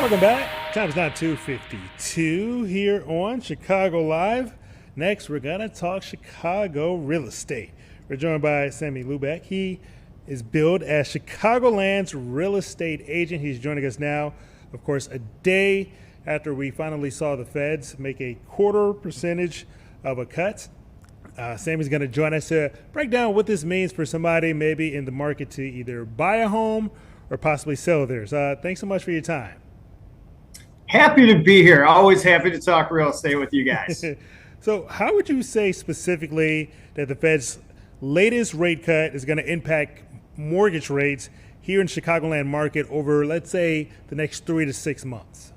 Welcome back. Time's not 2:52 here on Chicago Live. Next, we're going to talk Chicago real estate. We're joined by Sammy Lubeck. He is billed as Chicagoland's real estate agent. He's joining us now, of course, a day after we finally saw the Feds make a quarter percentage of a cut. Sammy's going to join us to break down what this means for somebody maybe in the market to either buy a home or possibly sell theirs. Thanks so much for your time. Happy to be here. Always happy to talk real estate with you guys. So how would you say specifically that the Fed's latest rate cut is going to impact mortgage rates here in Chicagoland market over, let's say, the next 3 to 6 months?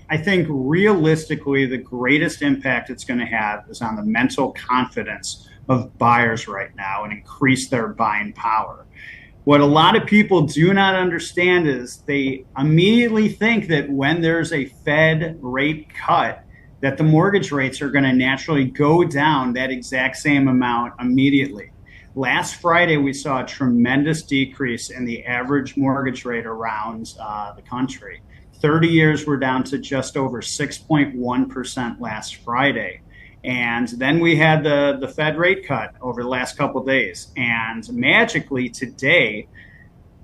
I think realistically, the greatest impact it's going to have is on the mental confidence of buyers right now and increase their buying power. What a lot of people do not understand is they immediately think that when there's a Fed rate cut, that the mortgage rates are going to naturally go down that exact same amount immediately. Last Friday, we saw a tremendous decrease in the average mortgage rate around the country. 30 years were down to just over 6.1% last Friday. And then we had the Fed rate cut over the last couple of days. And magically today,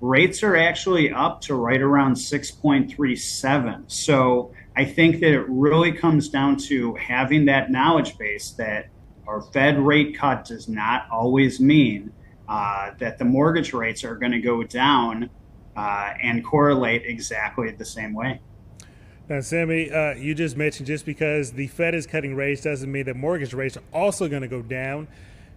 rates are actually up to right around 6.37. So I think that it really comes down to having that knowledge base that our Fed rate cut does not always mean that the mortgage rates are going to go down and correlate exactly the same way. Now, Sammy, you just mentioned just because the Fed is cutting rates doesn't mean that mortgage rates are also going to go down.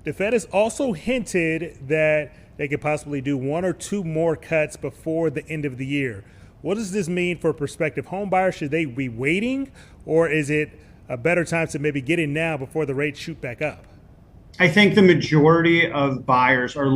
The Fed has also hinted that they could possibly do 1 or 2 more cuts before the end of the year. What does this mean for prospective home buyers? Should they be waiting, or is it a better time to maybe get in now before the rates shoot back up? I think the majority of buyers are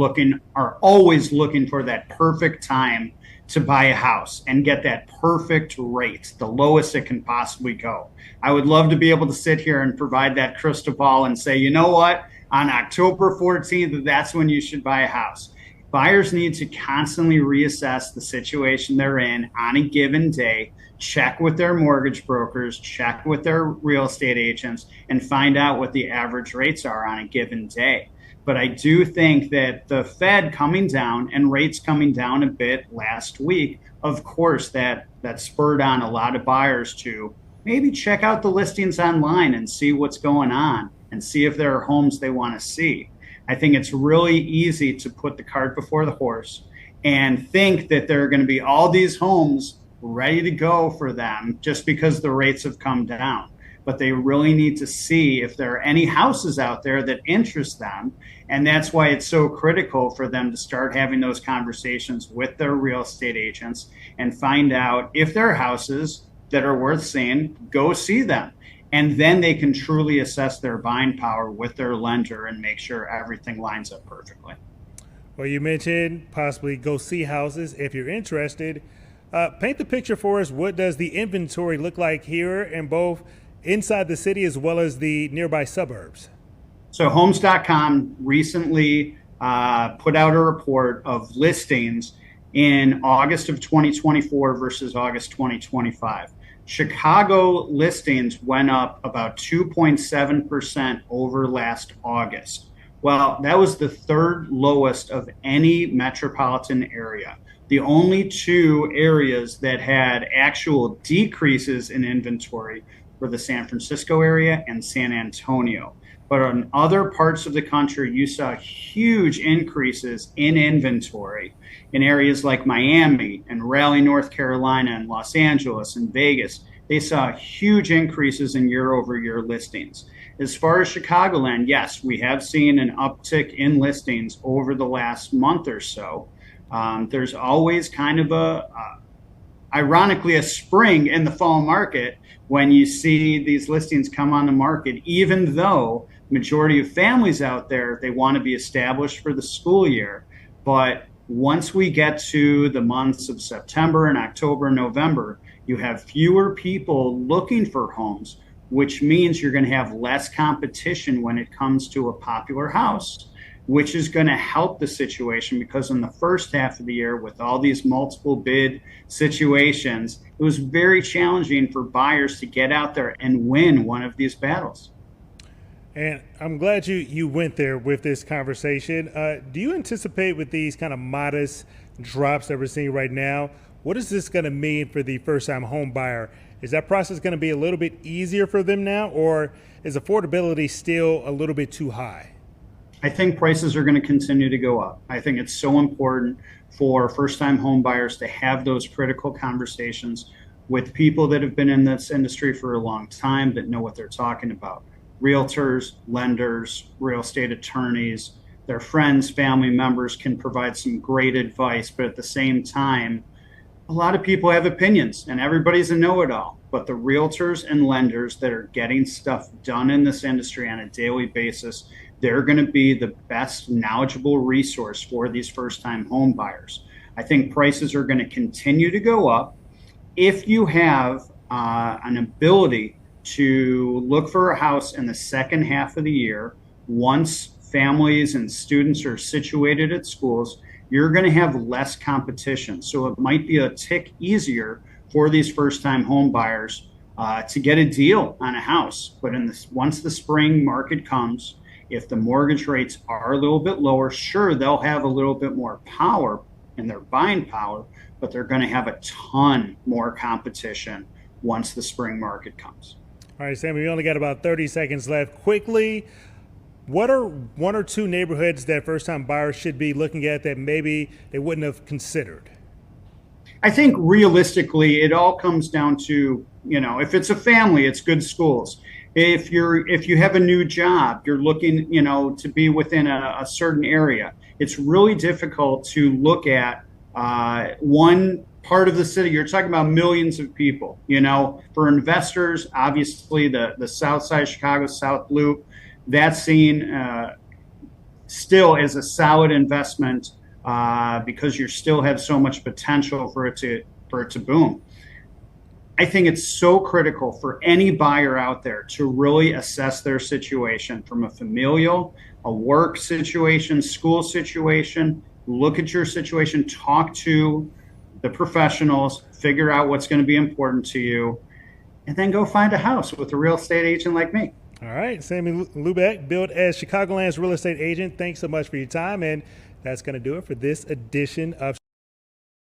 always looking for that perfect time to buy a house and get that perfect rate, the lowest it can possibly go. I would love to be able to sit here and provide that crystal ball and say, you know what, on October 14th, that's when you should buy a house. Buyers need to constantly reassess the situation they're in on a given day, check with their mortgage brokers, check with their real estate agents, and find out what the average rates are on a given day. But I do think that the Fed coming down and rates coming down a bit last week, of course, that spurred on a lot of buyers to maybe check out the listings online and see what's going on and see if there are homes they want to see. I think it's really easy to put the cart before the horse and think that there are going to be all these homes ready to go for them just because the rates have come down. But they really need to see if there are any houses out there that interest them. And that's why it's so critical for them to start having those conversations with their real estate agents and find out if there are houses that are worth seeing, go see them. And then they can truly assess their buying power with their lender and make sure everything lines up perfectly. Well, you mentioned possibly go see houses if you're interested. Paint the picture for us. What does the inventory look like here in both inside the city as well as the nearby suburbs? So Homes.com recently put out a report of listings in August of 2024 versus August 2025. Chicago listings went up about 2.7% over last August. Well, that was the third lowest of any metropolitan area. The only 2 areas that had actual decreases in inventory were the San Francisco area and San Antonio. But in other parts of the country, you saw huge increases in inventory in areas like Miami and Raleigh, North Carolina, and Los Angeles and Vegas. They saw huge increases in year-over-year listings. As far as Chicagoland, yes, we have seen an uptick in listings over the last month or so. There's always kind of ironically, a spring in the fall market when you see these listings come on the market, even though majority of families out there, they want to be established for the school year. But once we get to the months of September and October and November, you have fewer people looking for homes, which means you're going to have less competition when it comes to a popular house. which is going to help the situation because in the first half of the year, with all these multiple bid situations, it was very challenging for buyers to get out there and win one of these battles. And I'm glad you went there with this conversation. Do you anticipate with these kind of modest drops that we're seeing right now, what is this going to mean for the first-time home buyer? Is that process going to be a little bit easier for them now, or is affordability still a little bit too high? I think prices are going to continue to go up. I think it's so important for first-time home buyers to have those critical conversations with people that have been in this industry for a long time that know what they're talking about. Realtors, lenders, real estate attorneys, their friends, family members can provide some great advice, but at the same time, a lot of people have opinions and everybody's a know-it-all. But the realtors and lenders that are getting stuff done in this industry on a daily basis, they're going to be the best knowledgeable resource for these first-time home buyers. I think prices are going to continue to go up. If you have an ability to look for a house in the second half of the year, once families and students are situated at schools, you're going to have less competition. So it might be a tick easier for these first-time home buyers to get a deal on a house. But once the spring market comes, if the mortgage rates are a little bit lower, sure, they'll have a little bit more power in their buying power, but they're going to have a ton more competition once the spring market comes. All right, Sammy, we only got about 30 seconds left. Quickly, what are one or two neighborhoods that first-time buyers should be looking at that maybe they wouldn't have considered? I think realistically, it all comes down to, if it's a family, it's good schools. If you have a new job, you're looking, to be within a certain area. It's really difficult to look at one part of the city. You're talking about millions of people. For investors, obviously the South Side of Chicago, South Loop, that's seen still as a solid investment because you still have so much potential for it to boom. I think it's so critical for any buyer out there to really assess their situation from a familial, a work situation, school situation. Look at your situation, talk to the professionals, figure out what's going to be important to you, and then go find a house with a real estate agent like me. All right, Sammy Lubeck, billed as Chicagoland's real estate agent. Thanks so much for your time, and that's going to do it for this edition of